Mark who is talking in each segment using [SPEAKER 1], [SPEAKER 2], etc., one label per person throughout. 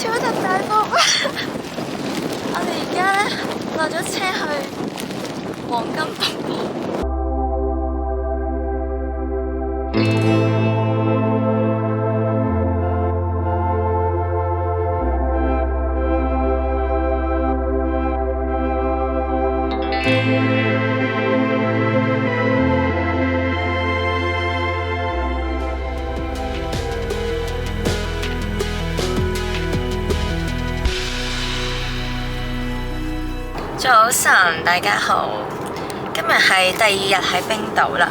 [SPEAKER 1] 超級大瀑！我哋而家咧落咗車去黃金瀑布。早晨，大家好。今日係第二日喺冰島啦。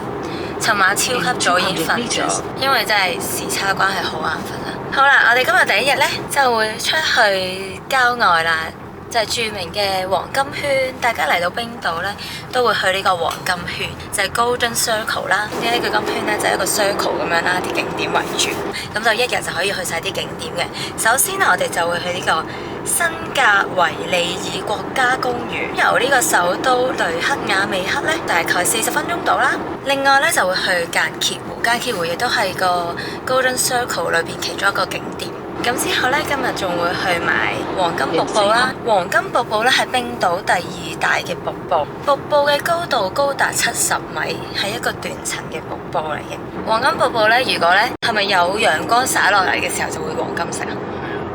[SPEAKER 1] 尋晚超級早已經瞓咗，因為真係時差關係好眼瞓啦。好啦，我哋今日第一日呢，就會出去郊外啦，就係著名嘅黃金圈。大家嚟到冰島呢，都會去呢個黃金圈，就係 Golden Circle 啦。呢個金圈呢，就係一個 circle 咁樣啦，啲景點圍住，咁就一日就可以去晒啲景點嘅。首先我哋就會去呢個新格維利爾國家公園，由呢個首都雷克雅未克咧，大概40分鐘到啦。另外咧就會去間歇湖，間歇湖亦都係個 Golden Circle 裏邊其中一個景點。咁之後咧，今日仲會去埋黃金瀑布啦。黃金瀑布咧係冰島第2大嘅瀑布，瀑布嘅高度高達70米，係一個斷層嘅瀑布嚟嘅。黃金瀑布咧，如果咧係咪有陽光灑落嚟嘅時候就會黃金色啊？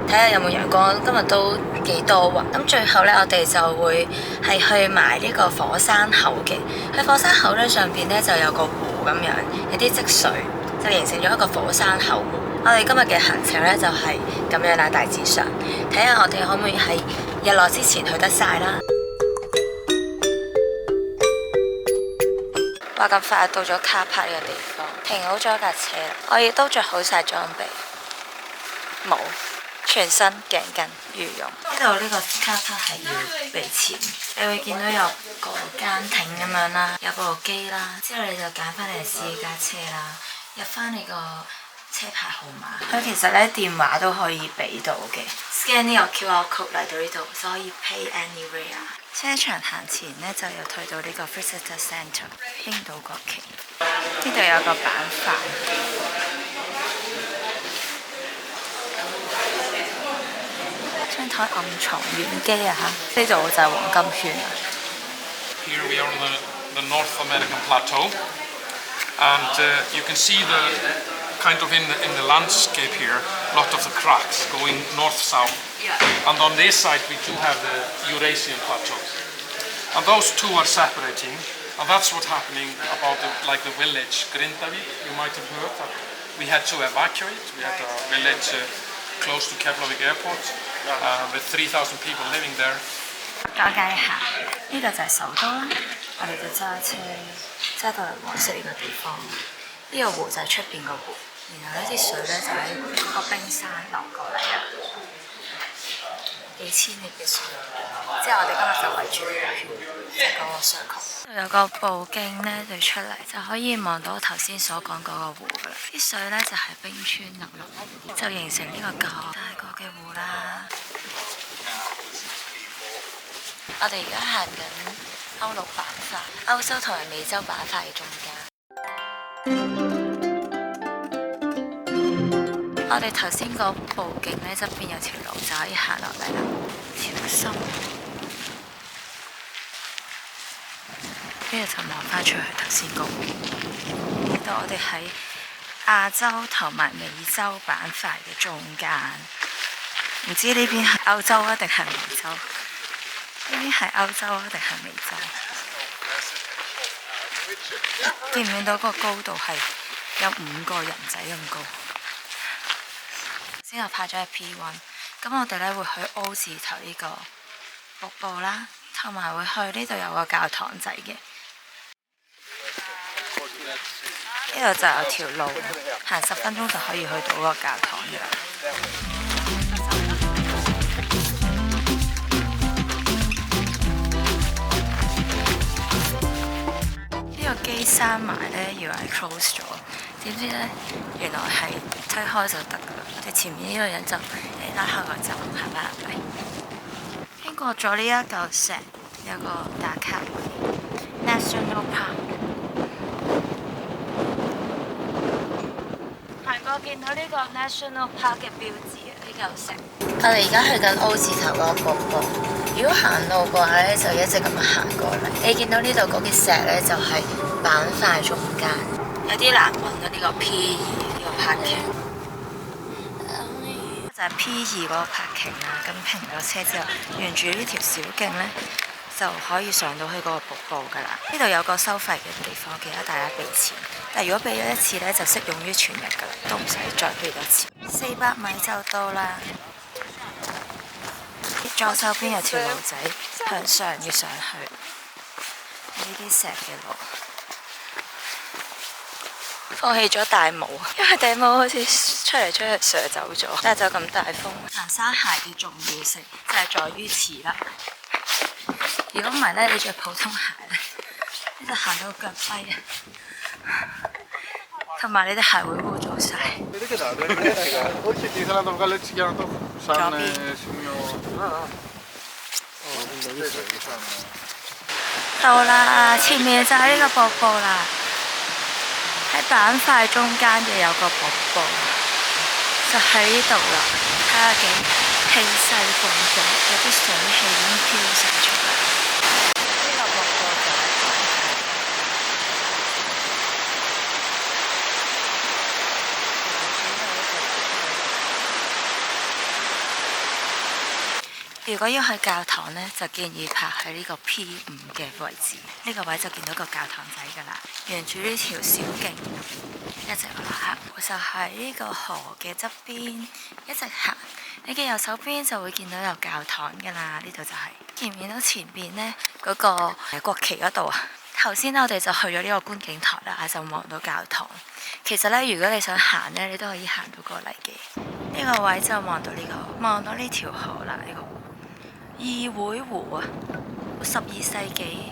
[SPEAKER 1] 睇下有冇陽光，今日都幾多雲。咁最後呢，我哋就會係去埋呢個火山口嘅。喺火山口呢上邊呢，就有個湖咁樣，有啲積水，就形成咗一個火山口湖。我哋今日嘅行程呢，就係咁樣啦，大致上睇下我哋可唔可以喺日落之前去得晒啦。話咁快到咗卡帕呢個地方，停好咗架車啦。我亦都着好晒裝備，冇。全身頸巾羽絨。呢度呢個卡帕係要俾錢，你會見到有個間亭咁樣啦，有部機啦，之後你就揀翻你試架車啦，入翻你個車牌號碼。佢其實咧電話都可以俾到嘅 ，scan 呢個 QR code 嚟到呢度就可以 pay anywhere。車場行前呢，就有退到呢個 Visitor Centre 冰島國旗，呢度有個板塊。張台暗藏玄機啊嚇！呢度就係黃金圈啊。
[SPEAKER 2] Here we are on the North American plateau, and you can see the kind of in the landscape here, a lot of the cracks going north-south. And on this side we do have the Eurasian plateau, and those two are separating. And that's what's happening about the village Grindavik. You might have heard that we had to evacuate. We had a village close to Keflavik Airport. With 3,000 people living there.
[SPEAKER 1] 交界下，呢個就係首都啦。我哋就揸車揸到嚟黃色呢個地方。呢個湖就係出邊個湖，然後呢啲水咧就喺個冰山流過嚟啊，幾千年嘅水。之後我哋今日就圍住呢個圈，即係嗰個 circle。有個步徑咧對出嚟，就可以望到頭先所講嗰個湖噶啦。啲水咧就係冰川流落，就形成呢個較大個嘅湖啦。我哋而家行緊歐陸板塊，歐洲同埋美洲板塊嘅中間。我哋頭先個步徑呢側邊有條路就可以行落嚟啦，超深。跟住就望翻出去頭先個湖。呢度我哋喺亞洲同埋美洲板塊嘅中間，唔知呢邊係歐洲啊定係美洲？呢邊係歐洲啊定係美洲？見唔見到個高度係有5個人仔咁高？先我拍咗喺 P1，咁我哋咧會去 O 字頭呢個瀑布啦，同埋會去呢度有個教堂仔嘅。呢度就有條路，行10分鐘就可以去到個教堂嘅啦。呢個機閂埋咧，以為係 close 咗，點知咧原來係推開就得噶啦。我哋前面呢個人就拉開個閘行翻入嚟。經過咗呢一嚿石，有個打卡位 National Park。行過見到呢個 National Park 嘅標誌啊，呢嚿嚿石。我哋而家去緊 O 字頭嗰個瀑布。如果行路嘅話咧，就一直咁樣行過嚟。你見到呢度嗰啲石咧，就係板塊中間，有啲難揾啊！呢個 P2呢個 parking 就係 P2嗰個 parking 啦。咁停咗車之後，沿住呢條小徑咧，就可以上到去嗰個瀑布㗎啦。呢度有個收費嘅地方，記得大家俾錢。但係如果俾咗一次咧，就適用於全日㗎啦，都唔使再俾多次。400米就到啦。左手邊有條路仔向上要上去，呢啲石嘅路。放棄咗戴帽，因為頂帽好似出嚟射走咗。但係就咁大風，行山鞋嘅重要性就係在於遲啦。如果唔係咧，你着普通鞋咧，你就行到腳跛啊！同埋你啲鞋會污糟晒。到啦，前面就係呢個瀑布啦。喺板塊中間嘅有個瀑布，就喺呢度啦。睇下幾氣勢磅礴，有啲水氣已經飄晒出嚟。呢個瀑布就係如果要去教堂呢，就建議泊喺呢個 P5嘅位置。呢個位就見到個教堂仔㗎啦。沿住呢條小徑一直行，就喺呢個河嘅側邊一直行。你嘅右手邊就會見到有教堂㗎啦。呢度就係見唔見到前邊呢嗰個國旗嗰度啊？頭先我哋就去咗呢個觀景台啦，就望到教堂。其實呢，如果你想行呢，你都可以行到過嚟嘅。呢個位就望到呢條河啦。呢個議會湖啊，12世紀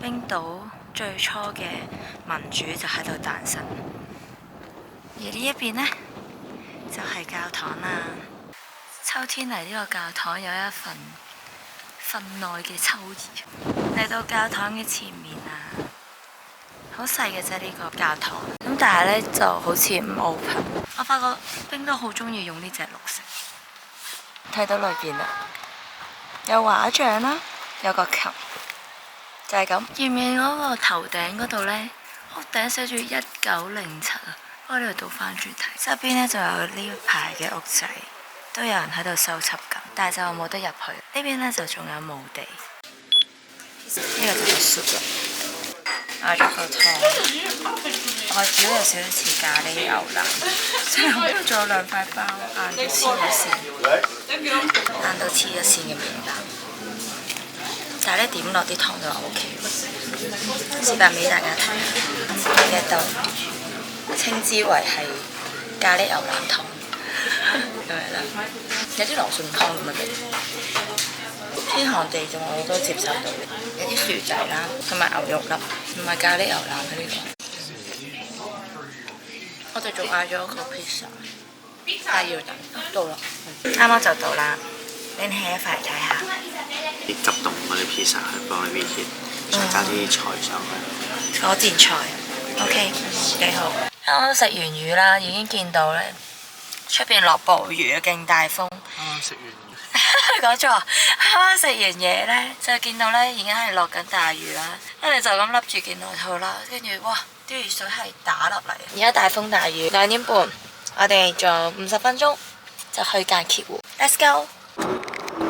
[SPEAKER 1] 冰島最初嘅民主就喺度誕生。而呢一邊呢，就係教堂啦。秋天嚟呢個教堂有一份內嘅秋意。嚟到教堂嘅前面啊，好細嘅啫呢個教堂。咁但係呢，就好似唔 open。我發覺冰島好中意用呢隻綠色。睇到裏邊啦。有畫像啦，有個琴，就係咁。見面嗰個頭頂嗰度呢，屋頂寫住1907啊。我呢度倒翻轉睇，側邊呢就有呢一排嘅屋仔，都有人喺度收葺緊，但係就冇得入去。呢邊呢就仲有墓地。呢個就係 soup 啦，嗌咗個湯，外表有少少似咖喱牛腩，仲有2塊包，硬到黐咗線嘅麵包。但係咧點落啲湯就 OK， 示範俾大家睇下。呢一道稱之為係咖喱牛腩湯，係咪啦？有啲羅宋湯咁嘅味。天寒地凍我都接受到，有啲薯仔啦，同埋牛肉粒，唔係咖喱牛腩嘅呢個。我哋仲嗌咗個 pizza， 但係要等，到啦，啱啱就到啦。拎起一塊嚟睇下。
[SPEAKER 3] 啲急凍嗰啲 pizza 去幫你 reheat，再加啲菜上去。
[SPEAKER 1] 火箭菜 ，OK， 幾好。啱啱食完魚啦，已經見到咧出邊落暴雨啊，勁大風。
[SPEAKER 3] 啱食完。
[SPEAKER 1] 講錯，啱啱食完嘢咧，就見到咧已經係落緊大雨啦。跟住就咁笠住件外套啦，跟住哇，啲雨水係打落嚟。而家大風大雨，2點半，我哋仲有50分鐘就去間歇湖。Let's go！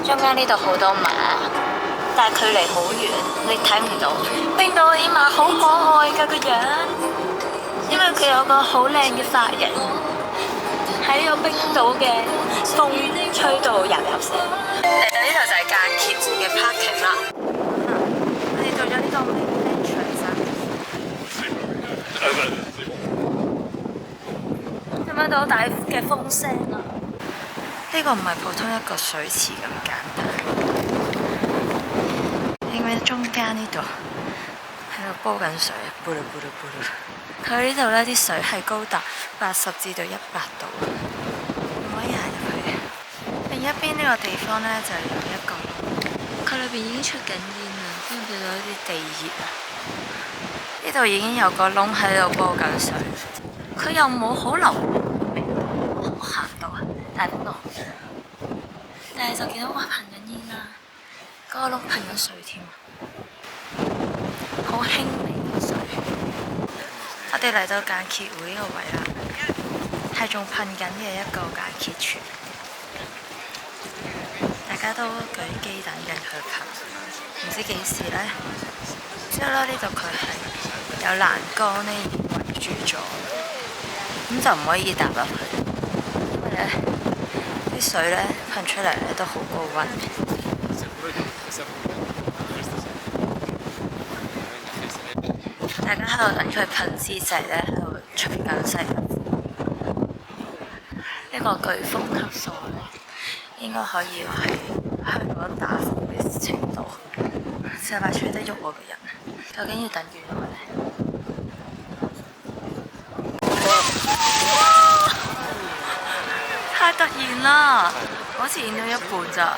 [SPEAKER 1] 中間呢度好多馬，但係距離好遠，你睇唔到。冰島啲馬好可愛㗎個樣，因為佢有個好靚嘅髮型，喺呢個冰島嘅風吹到入聲。嚟到呢度就係間歇湖嘅 parking 啦。我哋到咗呢個 main entrance。聽唔聽到大嘅風聲啊？呢個唔係普通一個水池咁簡單，因為中間呢度喺度煲緊水，咕嚕咕嚕咕嚕。佢呢度呢啲水係高達80至到100度，唔可以行入去。另一邊呢個地方呢，就有一個，佢裏邊已經出緊煙啦，跟住有啲地熱啊。呢度已經有個窿喺度煲緊水，佢又冇好流。行到啊！大風度，但係就見到哇噴緊煙啦，嗰個窿噴緊水添，好輕微嘅水。我哋嚟到間歇會呢個位啦，係仲噴緊嘅一個間歇泉，大家都舉機等緊佢噴，唔知幾時呢？之後咧呢度佢係有欄杆呢圍住咗，咁就唔可以踏入去，因為咧啲水咧噴出嚟咧都好高溫。大家喺度等佢噴之際咧，喺度吹緊西北風。呢個颶風級數咧，應該可以係香港打風嘅程度，就快吹得喐我個人。究竟要等幾耐咧？太突然啦！好似演到一半咋。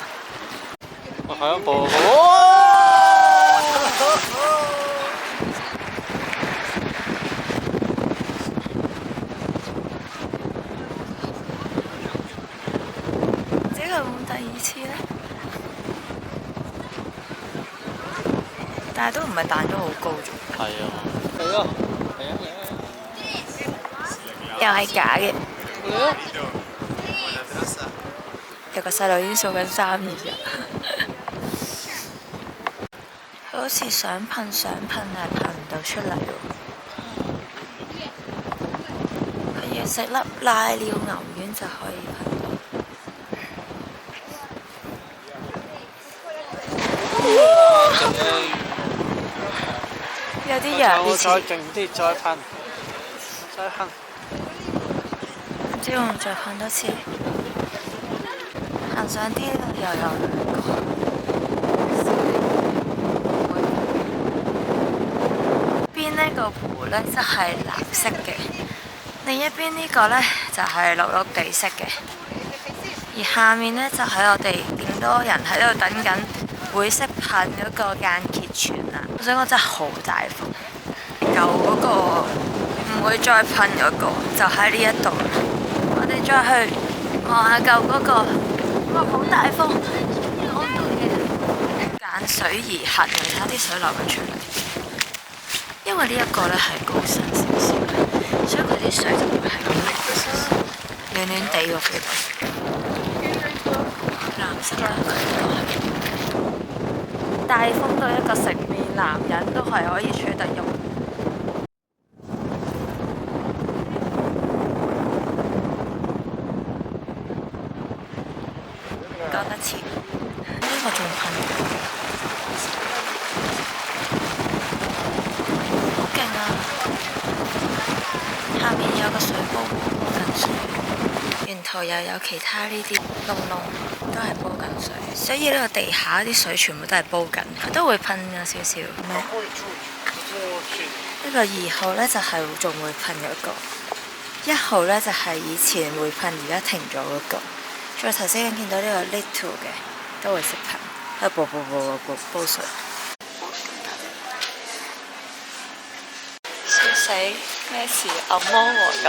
[SPEAKER 3] 我睇一部。
[SPEAKER 1] 唔知佢會唔會第二次咧？但係都唔係彈咗好高啫。
[SPEAKER 3] 係啊，係啊，係啊，
[SPEAKER 1] 又係假嘅。
[SPEAKER 3] 係啊。
[SPEAKER 1] 有個細路已經數緊3、2、1。佢好似想噴，但係噴唔到出嚟喎。佢要食粒瀨尿牛丸就可以噴到。有啲弱呢次。
[SPEAKER 3] 再勁啲，再噴，再噴。
[SPEAKER 1] 唔知會唔會再噴多次？行上啲又有2個。邊呢個湖呢，就係藍色嘅，另一邊呢個呢，就係綠綠地色嘅，而下面呢，就係我哋勁多人喺度等緊會識噴嗰個間歇泉啦。我想講真係好大風，舊嗰個唔會再噴嗰個就喺呢一度。我哋再去望下舊嗰個，哇好大風，攞唔到嘢。間水而行，你睇下啲水流緊出嚟。因為呢一個呢係高身少少嘅，所以佢啲水就會係咁涼少少，暖暖地喎 feel 到。藍色啦，大風到一個成面男人都係可以吹得喐。講得似，呢個仲噴緊。下面有個水煲煲緊水，沿途又有其他呢啲窿窿，都係煲緊水，所以呢個地下啲水全部都係煲緊，佢都會噴有少少咩？呢個2號呢，就係仲會噴嗰個，1號呢，就係以前會噴而家停咗嗰個，再頭先見到呢個 little 嘅都會識噴，喺度煲水。笑死！咩事？按摩喎咁。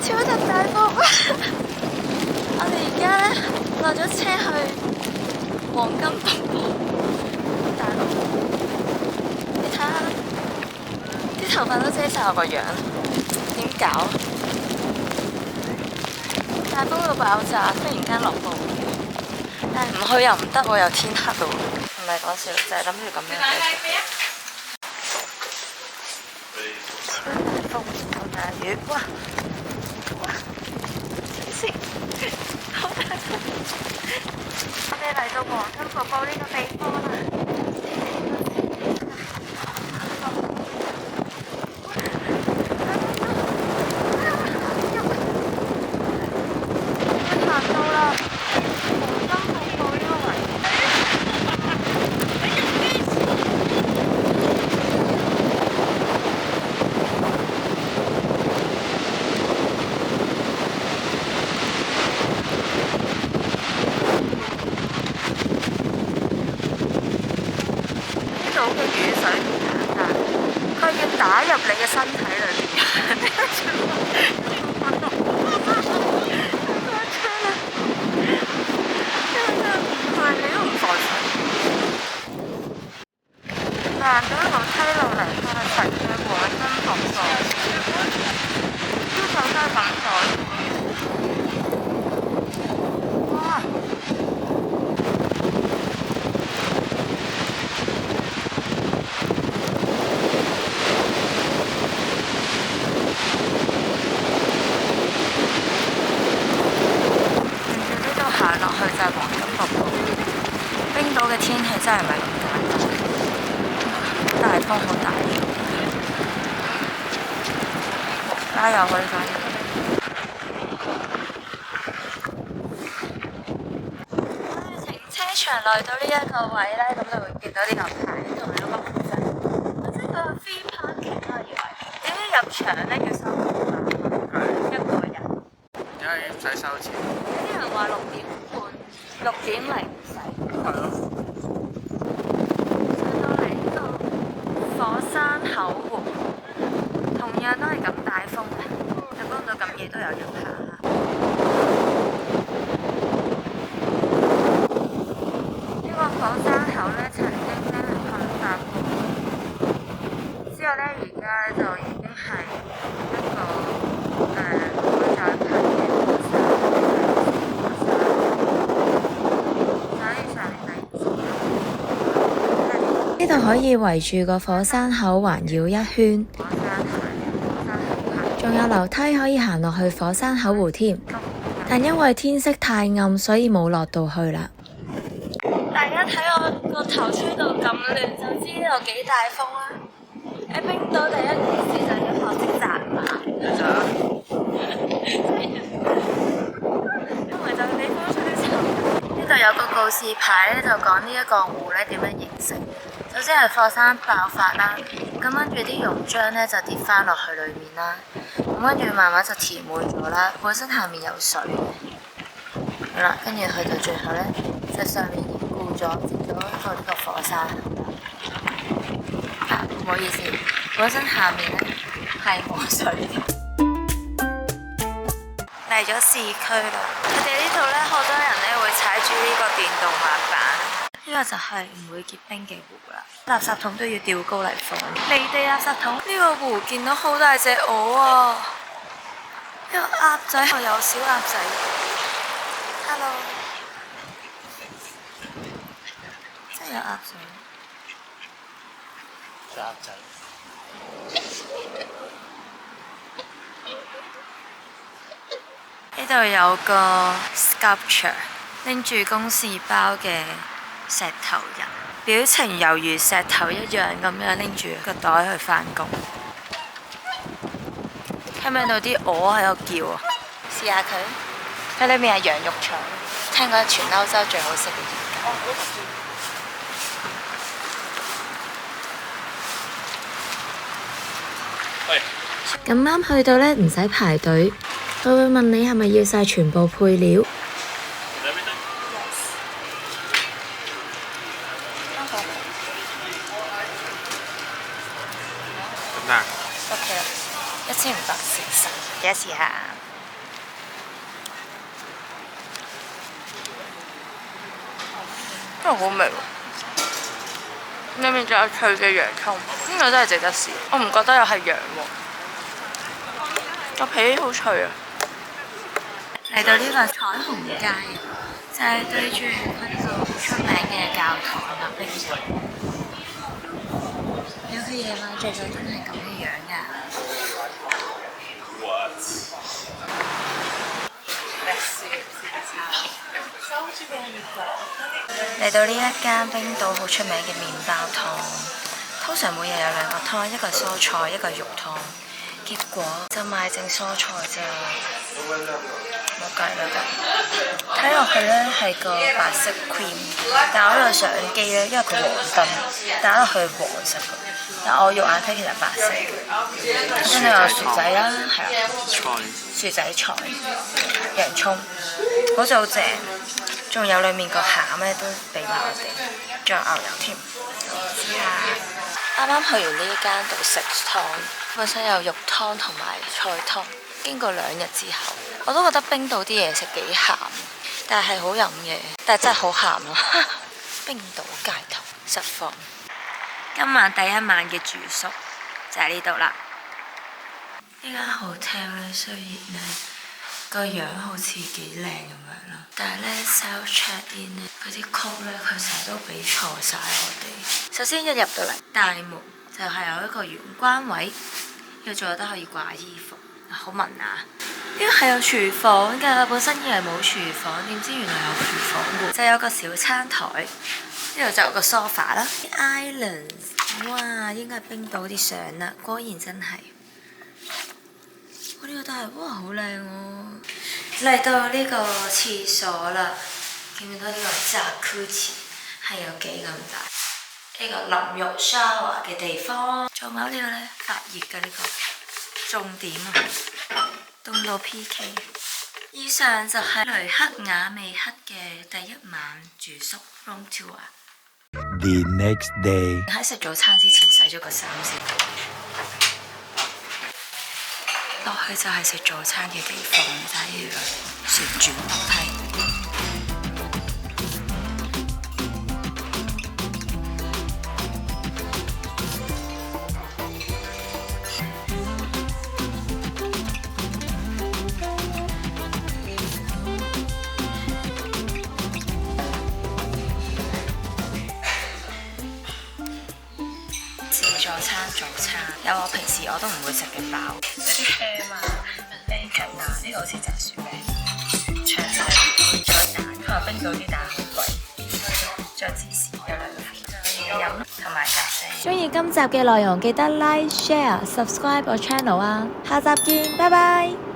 [SPEAKER 1] 超級大風！我哋而家呢，落咗車去黃金瀑布，大佬，你睇下啲頭髮都遮晒我個樣，點搞？大風到爆炸，忽然間落暴雨。但係唔去又唔得喎，又天黑咯，唔係講笑，就係諗住咁樣繼續。超大風，好大雨，哇！死！好大風！我哋嚟到黃金瀑布呢個地方啦。行到啦！入你嘅身體裏邊。係你都唔放心。行咗一路梯落嚟，係陳嘅和真學堂，呢首都係咁講。哇！行落去就係黃金瀑布。冰島嘅天氣真係唔係咁簡單，大風好大，加油去快！停車場來到呢一個位咧，咁就會見到呢個牌同埋嗰個紅色，即係個 free parking 啦，以為點解入場咧要收100一個人？
[SPEAKER 3] 而家唔使收錢。
[SPEAKER 1] 有啲人話6:30唔使。
[SPEAKER 3] 係咯。
[SPEAKER 1] 上到嚟呢個火山口湖，同樣都係咁大風嘅，就幫到咁夜都有人行。呢個火山口咧曾經咧係噴發過，之後咧而家就已經係一個會再噴嘅火山。呢度可以圍住個火山口環繞一圈，仲有樓梯可以行落去火山口湖添。但因為天色太暗，所以冇落到去啦。大家睇我個頭吹到咁亂，就知呢度幾大風啦。喺冰島第一件事就要學識紮馬。因為就地方吹沉。呢度有個告示牌咧，就講呢一個湖咧點樣形成。首先係火山爆發啦，咁跟住啲溶漿咧就跌翻落去裏面啦，咁跟住慢慢就填滿咗啦。本身下面有水嘅，好啦，跟住去到最後咧，就上面凝固咗，變咗一個呢個火山口。唔好意思，本身下面咧係冇水嘅。嚟咗市區啦，佢哋呢度咧好多人咧會踩住呢個電動滑板。呢個就係唔會結冰嘅湖啦，垃圾桶都要吊高嚟放。離地垃圾桶，呢個湖見到好大隻鵝啊！呢個鴨仔，有小鴨仔。Hello， 真係有鴨仔。
[SPEAKER 3] 小鴨仔。
[SPEAKER 1] 呢度有個 sculpture， 拎住公事包嘅石頭人，表情猶如石頭一樣咁樣拎住個袋去返工。聽唔聽到啲鵝喺度叫啊？試下佢，佢裏面係羊肉腸，聽講係全歐洲最好食嘅嘢。咁啱去到呢，唔使排隊，佢會問你係咪要晒全部配料。OK 啦，1540，而家試下。真係好味喎！裏面仲有脆嘅洋葱，呢個真係值得試。我唔覺得又係羊喎，個皮好脆啊！嚟到呢個彩虹街，就係對住嗰個好出名嘅教堂啦。有佢夜晚着咗真係咁嘅樣㗎。嚟到呢一間冰島好出名嘅麵包湯，通常每日有2個湯，一個蔬菜，一個肉湯。結果就賣剩蔬菜啫，冇計啦。睇落去咧係個白色 cream， 但我呢度相機咧，因為佢黃燈，打落去黃色嘅。但我肉眼睇其實白色嘅。跟住有薯仔啦，係啊，薯仔菜、洋葱，好似好正。仲有裡面個餡咧都俾埋我哋，仲有牛油添。試下。啱啱去完呢一間度食湯，本身有肉湯同埋菜湯。經過2日之後，我都覺得冰島啲嘢食幾鹹，但係好飲嘅，但係真係好鹹咯。冰島街頭實況，今晚第一晚嘅住宿就喺呢度啦。呢間 hotel 咧，雖然咧個樣好似幾靚咁樣啦，但係咧 self check in 咧嗰啲 code 咧，佢成日都俾錯晒我哋。首先一入到嚟大門就係有一個玄關位，跟住仲有得可以掛衣服，好聞啊！呢個係有廚房㗎，本身以為冇廚房，點知原來有廚房喎。就有個小餐台，呢度就有個 sofa 啦。Islands， 哇，應該係冰島啲相啦，果然真係。我呢個都係，哇，好靚喎！嚟到呢個廁所啦，見唔見到呢個 Jacuzzi 係有幾咁大？呢個淋浴 shower 嘅地方，仲有呢個呢，發熱嘅呢個重點啊，凍到 PK。以上就係雷克雅未克嘅第一晚住宿 room tour。The
[SPEAKER 4] next day，
[SPEAKER 1] 喺食早餐之前洗咗個衫先。落去就係食早餐嘅地方，就係呢個旋轉樓梯。早餐有我平時我都唔會食嘅包，有啲 ham 啊、bacon 啊，呢個好似炸薯餅、腸仔、再蛋，佢話冰島啲蛋好貴，仲有芝士，有2個嘢飲同埋咖啡。中意今集嘅內容記得 like、share、subscribe 我 channel 啊！下集見，拜拜。